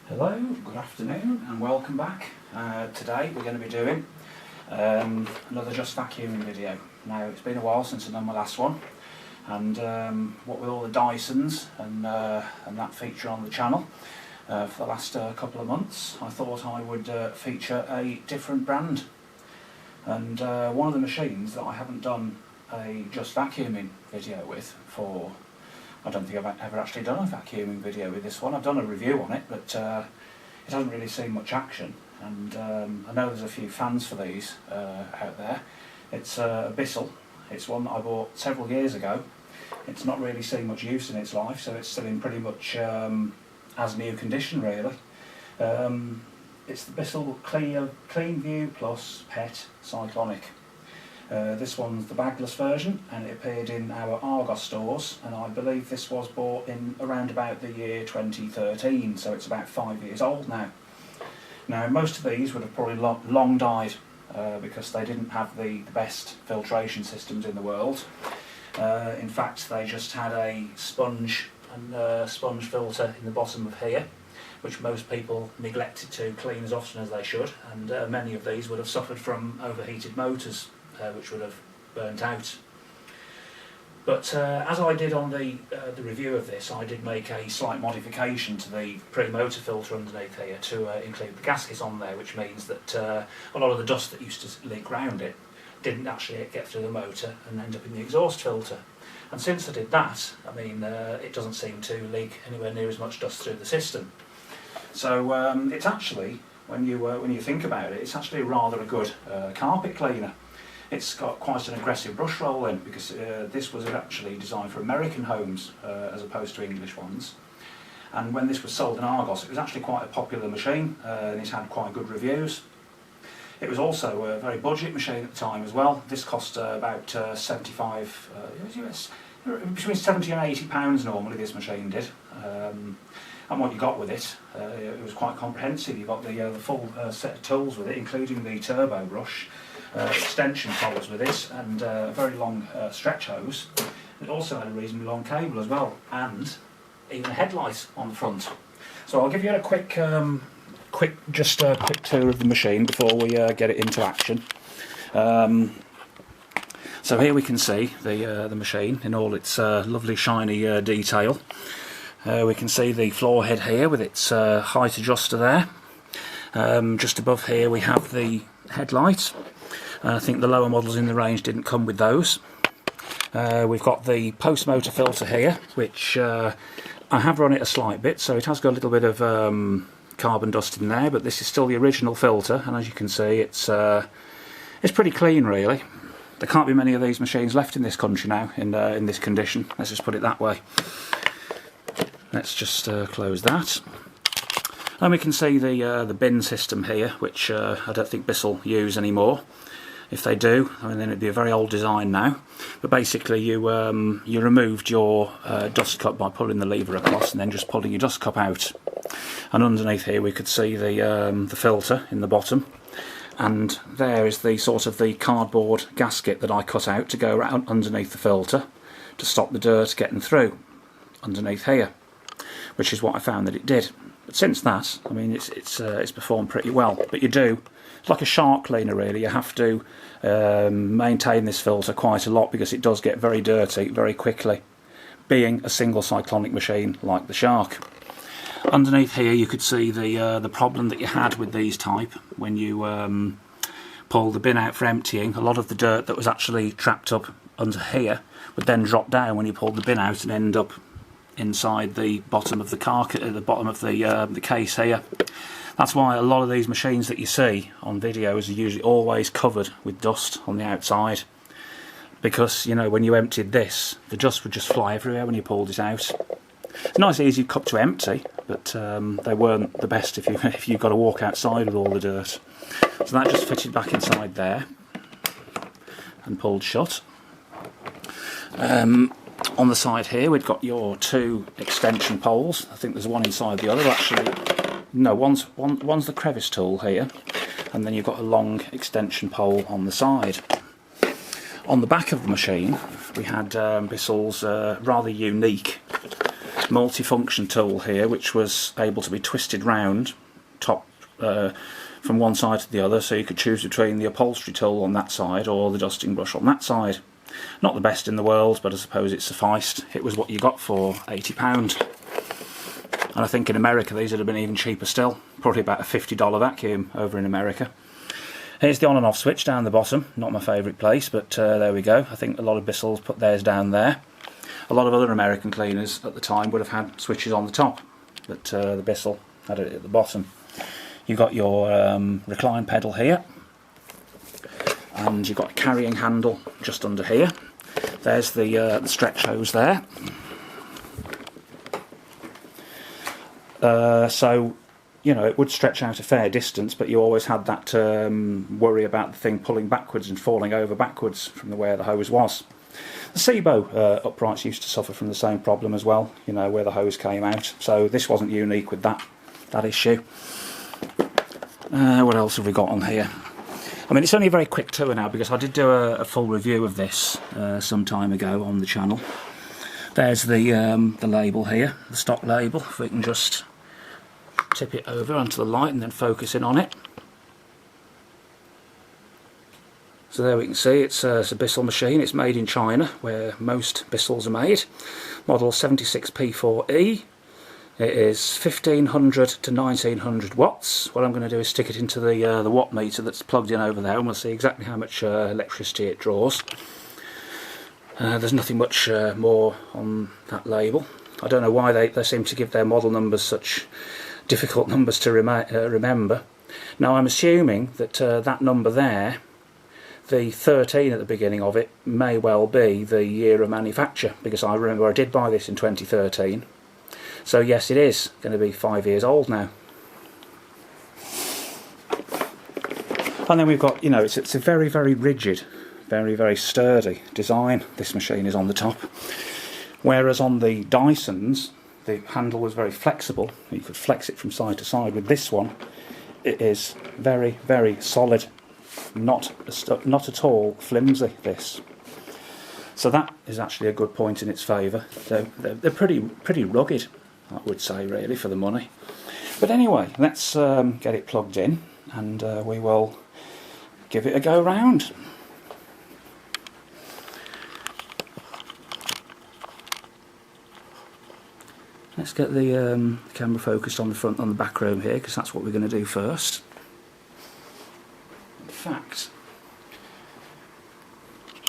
Hello, good afternoon and welcome back. Today we're going to be doing another just vacuuming video. Now it's been a while since I've done my last one, and what with all the Dysons and that feature on the channel for the last couple of months, I thought I would feature a different brand. And one of the machines that I haven't done a just vacuuming video with for, I don't think I've ever actually done a vacuuming video with this one. I've done a review on it, but it hasn't really seen much action, and I know there's a few fans for these out there. It's a Bissell. It's one that I bought several years ago. It's not really seen much use in its life, so it's still in pretty much as new condition really. It's the Bissell Cleanview Plus Pet Cyclonic. This one's the bagless version, and it appeared in our Argos stores, and I believe this was bought in around about the year 2013, so it's about 5 years old now. Now most of these would have probably long died because they didn't have the best filtration systems in the world. In fact, they just had a sponge filter in the bottom of here, which most people neglected to clean as often as they should, and many of these would have suffered from overheated motors, which would have burnt out. But as I did on the review of this, I did make a slight modification to the pre-motor filter underneath here to include the gasket on there, which means that a lot of the dust that used to leak round it didn't actually get through the motor and end up in the exhaust filter. And since I did that, I mean, it doesn't seem to leak anywhere near as much dust through the system. So it's actually, when you think about it, it's actually rather a good carpet cleaner. It's got quite an aggressive brush roll in, because this was actually designed for American homes as opposed to English ones. And when this was sold in Argos, it was actually quite a popular machine, and it had quite good reviews. It was also a very budget machine at the time as well. This cost about between 70 and 80 pounds normally, this machine did. And what you got with it, it was quite comprehensive. You got the full set of tools with it, including the turbo brush, extension poles with it, and a very long stretch hose. It also had a reasonably long cable as well, and even a headlight on the front. So I'll give you a quick tour of the machine before we get it into action. So here we can see the machine in all its lovely shiny detail. We can see the floor head here with its height adjuster there. Just above here we have the headlight. I think the lower models in the range didn't come with those. We've got the post-motor filter here, which I have run it a slight bit, so it has got a little bit of carbon dust in there, but this is still the original filter, and as you can see, it's pretty clean really. There can't be many of these machines left in this country now in this condition, let's just put it that way. Let's just close that. And we can see the bin system here, which I don't think Bissell use anymore. If they do, I mean, then it'd be a very old design now. But basically, you removed your dust cup by pulling the lever across, and then just pulling your dust cup out. And underneath here, we could see the filter in the bottom, and there is the sort of the cardboard gasket that I cut out to go around underneath the filter to stop the dirt getting through underneath here, which is what I found that it did. But since that, I mean, it's performed pretty well. But you do, it's like a shark cleaner really. You have to maintain this filter quite a lot, because it does get very dirty very quickly, being a single cyclonic machine like the Shark. Underneath here, you could see the problem that you had with these type when you pull the bin out for emptying. A lot of the dirt that was actually trapped up under here would then drop down when you pulled the bin out and end up inside the bottom of the carcass, at the bottom of the case here. That's why a lot of these machines that you see on videos are usually always covered with dust on the outside, because, you know, when you emptied this, the dust would just fly everywhere when you pulled it out. It's a nice easy cup to empty, but they weren't the best if you've got to walk outside with all the dirt. So that just fitted back inside there and pulled shut. On the side here, we've got your two extension poles. I think there's one inside the other, actually. No, one's the crevice tool here, and then you've got a long extension pole on the side. On the back of the machine, we had Bissell's rather unique multi-function tool here, which was able to be twisted round top from one side to the other, so you could choose between the upholstery tool on that side or the dusting brush on that side. Not the best in the world, but I suppose it sufficed. It was what you got for £80. And I think in America these would have been even cheaper still, probably about a $50 vacuum over in America. Here's the on and off switch down the bottom, not my favourite place, but there we go. I think a lot of Bissells put theirs down there. A lot of other American cleaners at the time would have had switches on the top, but the Bissell had it at the bottom. You've got your recline pedal here, and you've got a carrying handle just under here. There's the stretch hose there. So, you know, it would stretch out a fair distance, but you always had that worry about the thing pulling backwards and falling over backwards from where the hose was. The Sebo uprights used to suffer from the same problem as well, you know, where the hose came out. So this wasn't unique with that issue. What else have we got on here? I mean, it's only a very quick tour now because I did do a full review of this some time ago on the channel. There's the label here, the stock label. If we can just tip it over onto the light and then focus in on it. So there we can see it's a Bissell machine. It's made in China, where most Bissells are made. Model 76P4-E. It is 1500 to 1900 watts. What I'm going to do is stick it into the watt meter that's plugged in over there, and we'll see exactly how much electricity it draws. There's nothing much more on that label. I don't know why they seem to give their model numbers such difficult numbers to remember. Now I'm assuming that that number there, the 13 at the beginning of it, may well be the year of manufacture, because I remember I did buy this in 2013. So yes, it is going to be 5 years old now. And then we've got, you know, it's a very, very rigid, very, very sturdy design this machine is on the top. Whereas on the Dysons, the handle was very flexible. You could flex it from side to side. With this one, it is very, very solid. Not at all flimsy, this. So that is actually a good point in its favour. They're pretty rugged, I would say, really, for the money. But anyway, let's get it plugged in, and we will give it a go round. Let's get the camera focused on the front, on the back room here, because that's what we're going to do first. In fact,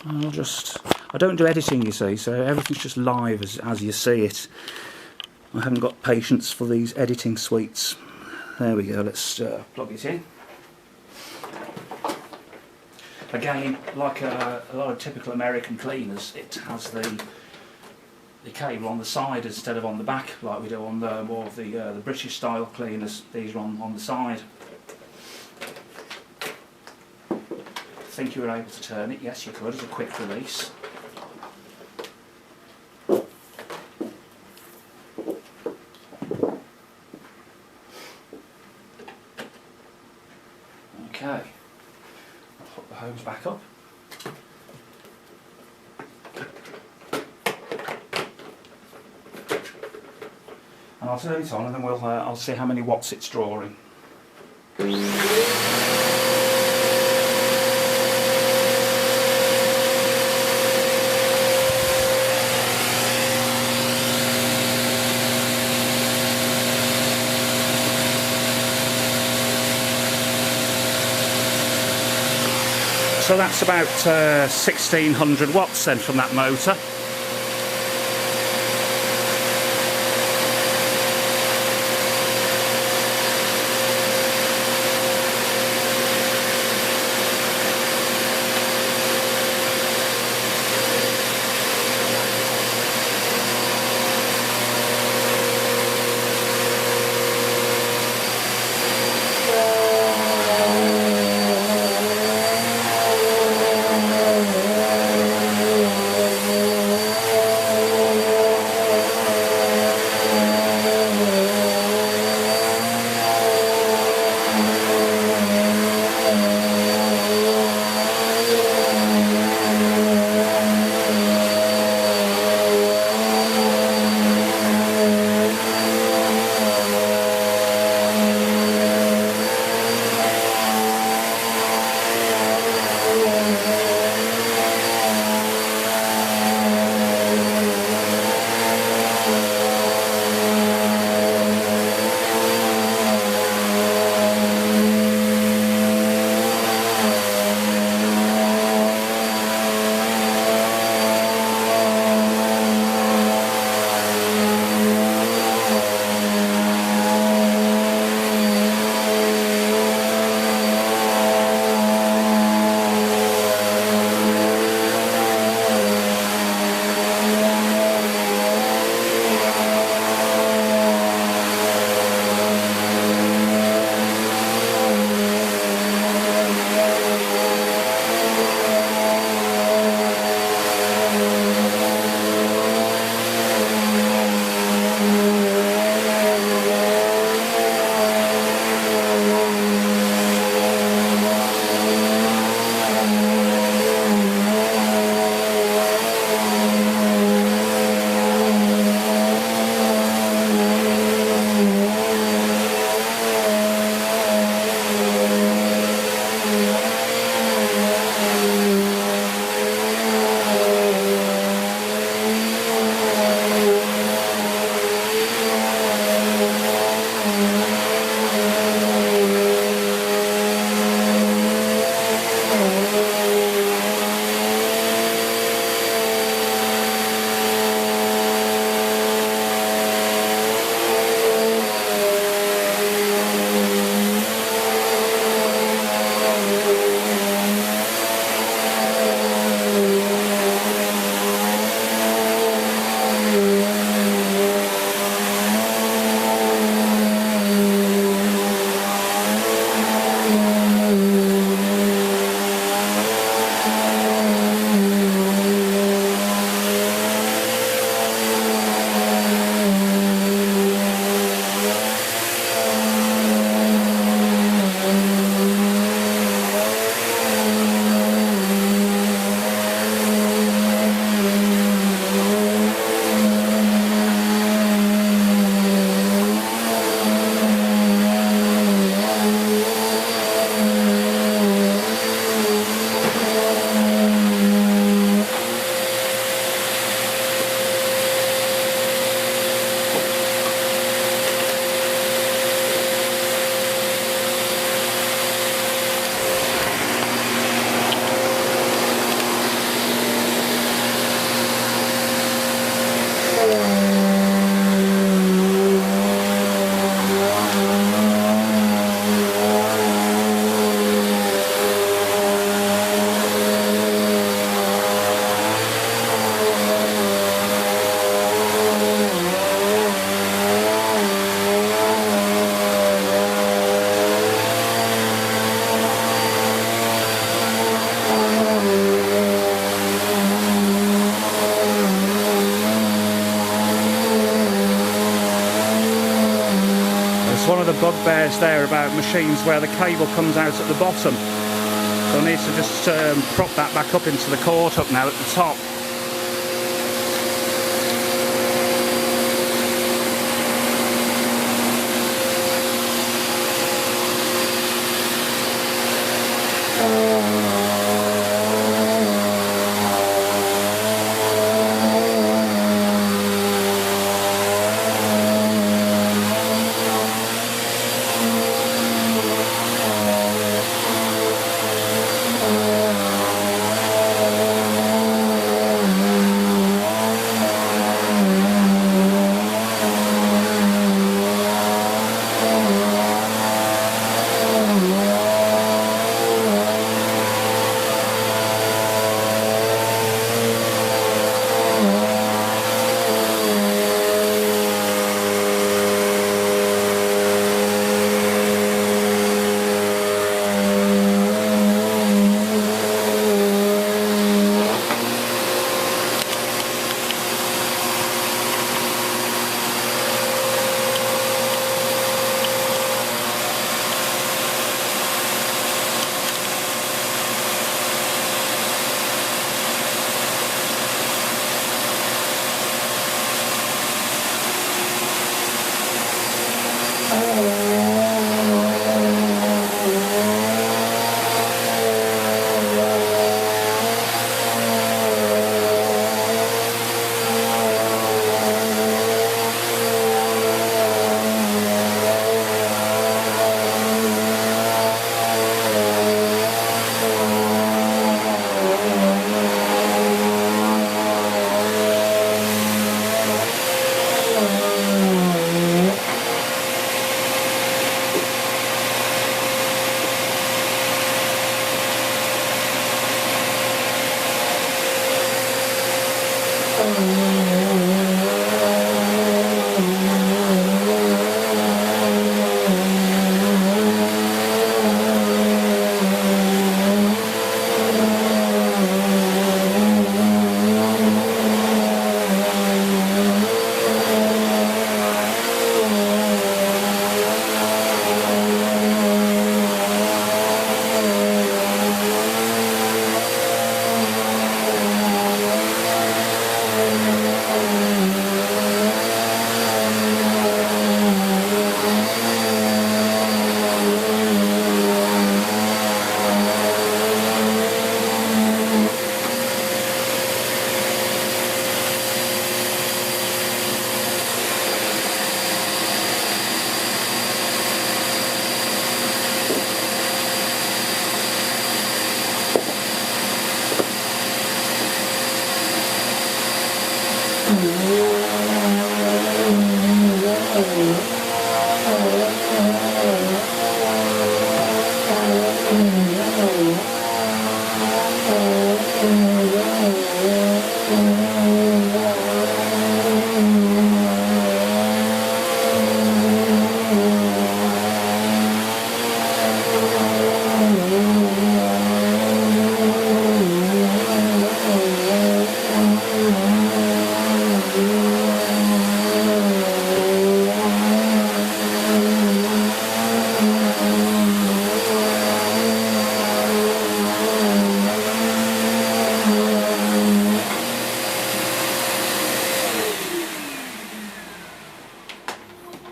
I don't do editing, you see, so everything's just live as you see it. I haven't got patience for these editing suites. There we go, let's plug it in. Again, like a lot of typical American cleaners, it has the cable on the side instead of on the back, like we do on more of the British style cleaners. These are on the side. I think you were able to turn it. Yes, you could, as a quick release. Okay, I'll hook the hose back up. And I'll turn it on, and then I'll see how many watts it's drawing. So that's about 1600 watts then from that motor. Because one of the bugbears there about machines where the cable comes out at the bottom. So I need to just prop that back up into the cord hook now at the top.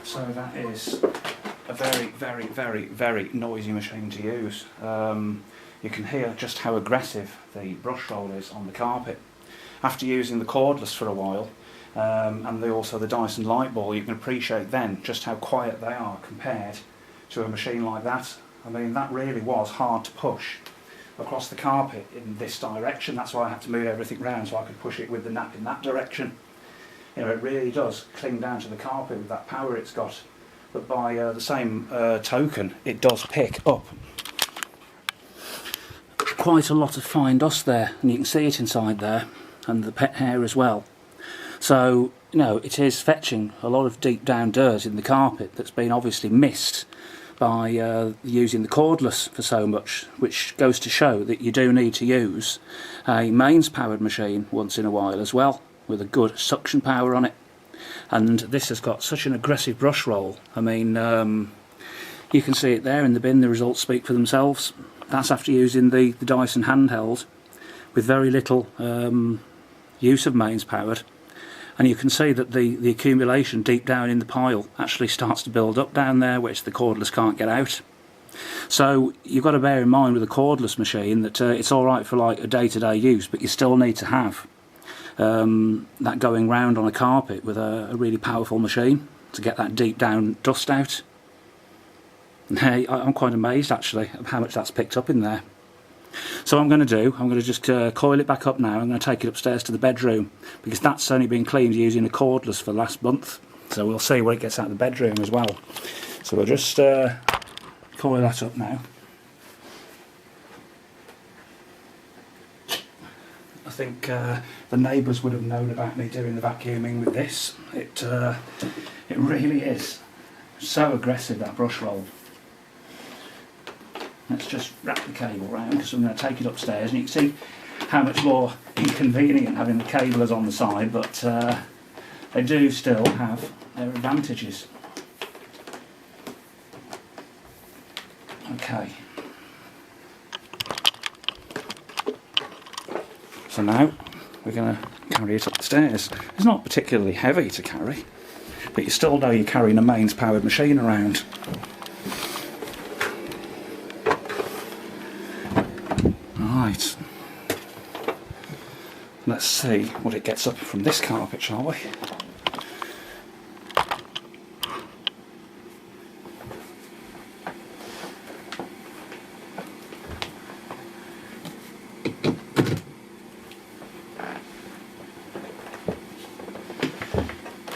So that is a very noisy machine to use. You can hear just how aggressive the brush roll is on the carpet. After using the cordless for a while, and also the Dyson light ball, you can appreciate then just how quiet they are compared to a machine like that. I mean, that really was hard to push across the carpet in this direction. That's why I had to move everything round so I could push it with the nap in that direction. You know, it really does cling down to the carpet with that power it's got. But by the same token, it does pick up quite a lot of fine dust there, and you can see it inside there, and the pet hair as well. So, you know, it is fetching a lot of deep down dirt in the carpet that's been obviously missed by using the cordless for so much, which goes to show that you do need to use a mains powered machine once in a while as well, with a good suction power on it. And this has got such an aggressive brush roll. I mean, you can see it there in the bin, the results speak for themselves. That's after using the Dyson handheld with very little use of mains powered. And you can see that the accumulation deep down in the pile actually starts to build up down there, which the cordless can't get out. So you've got to bear in mind with a cordless machine that it's alright for like a day-to-day use, but you still need to have that going round on a carpet with a really powerful machine to get that deep down dust out. Hey, I'm quite amazed actually of how much that's picked up in there. So what I'm going to just coil it back up now. I'm going to take it upstairs to the bedroom because that's only been cleaned using a cordless for the last month. So we'll see what it gets out of the bedroom as well. So we'll just coil that up now. I think the neighbours would have known about me doing the vacuuming with this. It really is so aggressive, that brush roll. Let's just wrap the cable round because I'm going to take it upstairs, and you can see how much more inconvenient having the cablers on the side, but they do still have their advantages. Okay. So now we're going to carry it upstairs. It's not particularly heavy to carry, but you still know you're carrying a mains powered machine around. Right, let's see what it gets up from this carpet, shall we?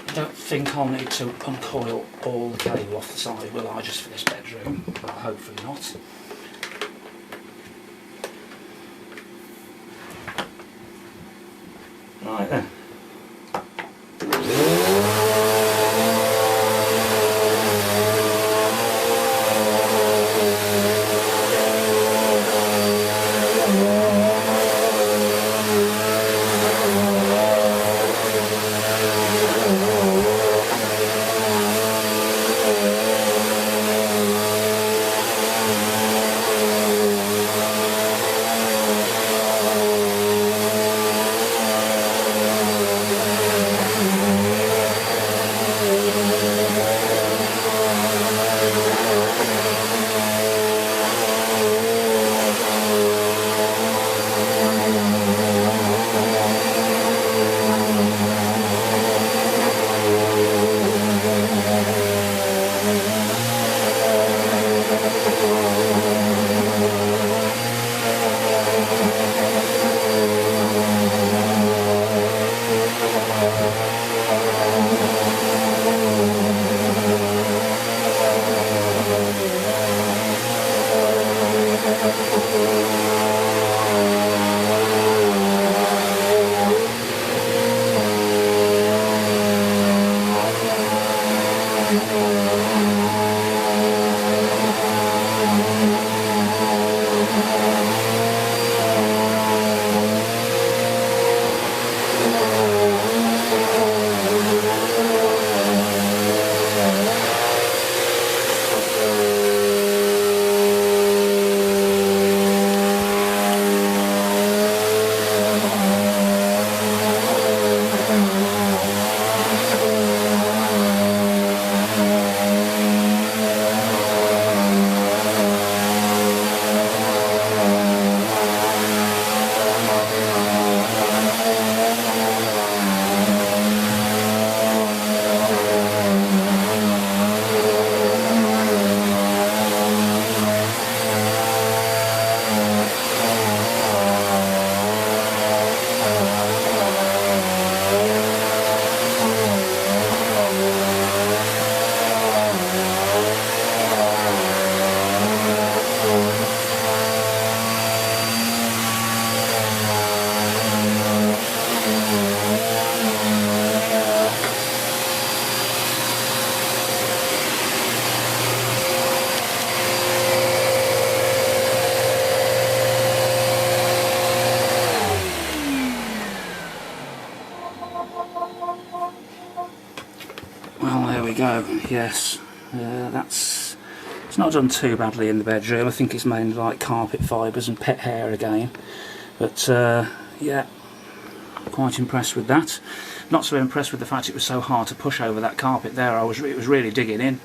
I don't think I'll need to uncoil all the cable off the side, will I, just for this bedroom? Well, hopefully not. Right then. go. Yes, it's not done too badly in the bedroom. I think it's mainly like carpet fibres and pet hair again. But yeah, quite impressed with that. Not so impressed with the fact it was so hard to push over that carpet there. It was really digging in.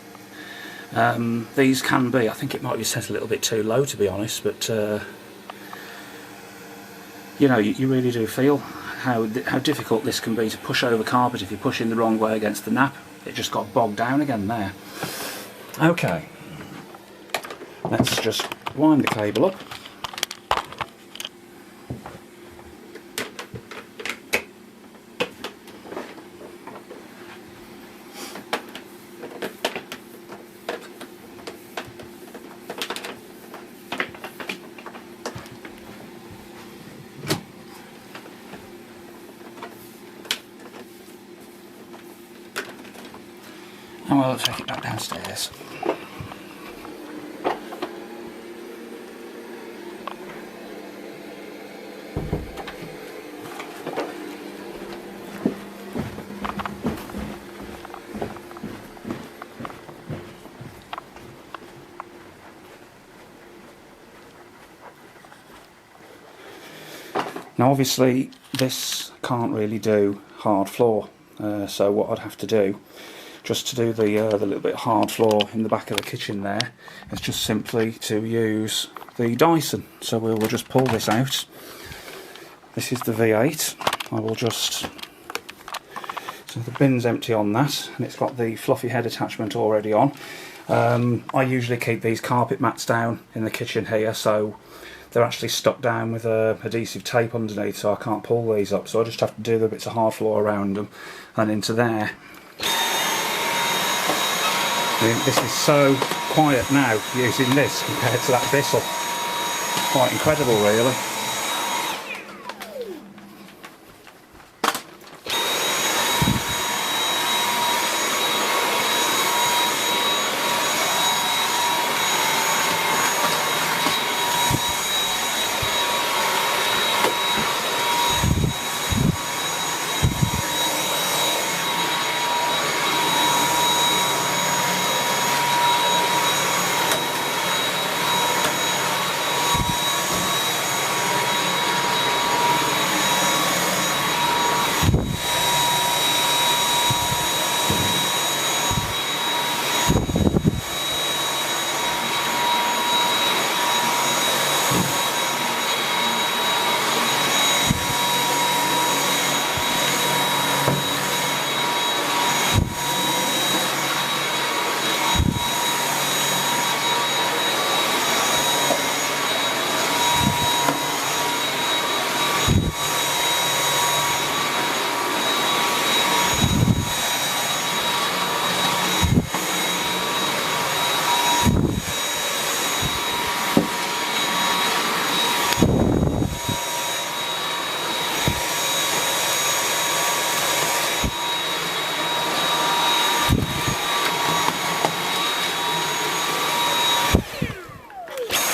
These can be, I think it might be set a little bit too low to be honest, but you know, you really do feel how difficult this can be to push over carpet if you're pushing the wrong way against the nap. It just got bogged down again there. Okay, let's just wind the cable up. And we'll take it back downstairs. Now obviously this can't really do hard floor, so what I'd have to do, just to do the little bit of hard floor in the back of the kitchen there, is just simply to use the Dyson. So we will just pull this out. This is the V8. I will just, so the bin's empty on that, and it's got the fluffy head attachment already on. I usually keep these carpet mats down in the kitchen here, so they're actually stuck down with adhesive tape underneath, so I can't pull these up, so I just have to do the bits of hard floor around them and into there. This is so quiet now using this compared to that Bissell. Quite incredible really.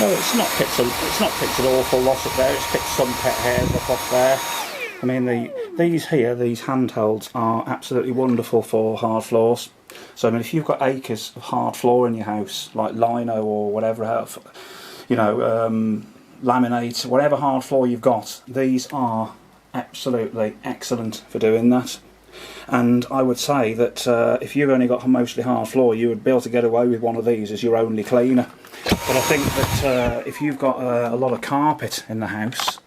Well, it's not picked an awful lot up there. It's picked some pet hairs up off there. I mean, these handhelds are absolutely wonderful for hard floors. So I mean, if you've got acres of hard floor in your house, like lino or whatever, you know, laminate, whatever hard floor you've got, these are absolutely excellent for doing that. And I would say that if you've only got a mostly hard floor, you would be able to get away with one of these as your only cleaner. But I think that if you've got a lot of carpet in the house,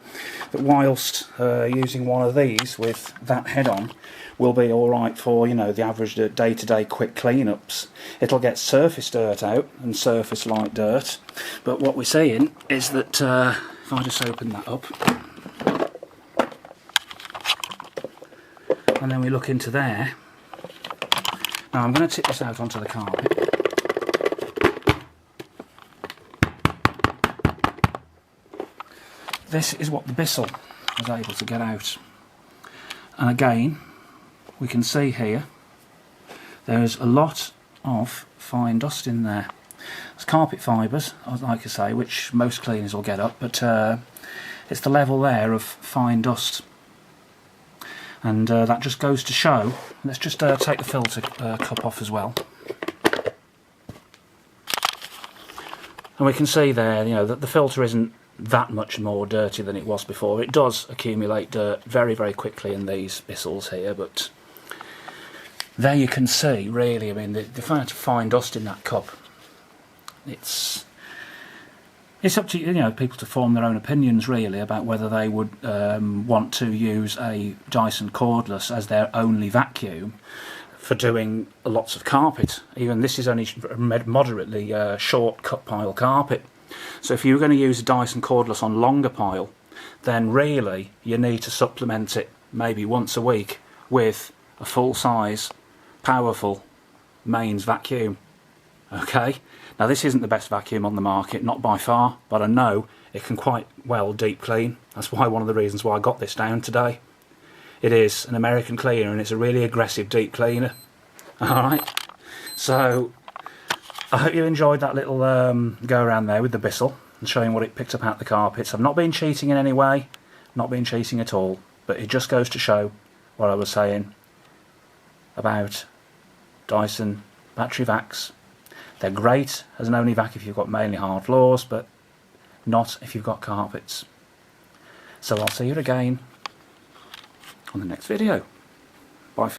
that whilst using one of these with that head on will be alright for, you know, the average day-to-day quick clean-ups. It'll get surface dirt out and surface light dirt, but what we're seeing is that if I just open that up and then we look into there. Now I'm going to tip this out onto the carpet. This is what the Bissell was able to get out, and again we can see here there's a lot of fine dust in there. It's carpet fibres, like I say, which most cleaners will get up, but it's the level there of fine dust. And that just goes to show. Let's just take the filter cup off as well. And we can see there, you know, that the filter isn't that much more dirty than it was before. It does accumulate dirt very, very quickly in these Bissells here, but there you can see, really, I mean, the amount of fine dust in that cup. It's up to, you know, people to form their own opinions, really, about whether they would want to use a Dyson cordless as their only vacuum for doing lots of carpet. Even this is only moderately short cut pile carpet. So if you're going to use a Dyson cordless on longer pile, then really you need to supplement it maybe once a week with a full-size, powerful mains vacuum. Okay, now this isn't the best vacuum on the market, not by far, but I know it can quite well deep clean. That's why one of the reasons why I got this down today. It is an American cleaner and it's a really aggressive deep cleaner. Alright, so I hope you enjoyed that little go around there with the Bissell and showing what it picked up out the carpets. I've not been cheating in any way, not been cheating at all, but it just goes to show what I was saying about Dyson battery vacs. They're great as an only vac if you've got mainly hard floors, but not if you've got carpets. So I'll see you again on the next video.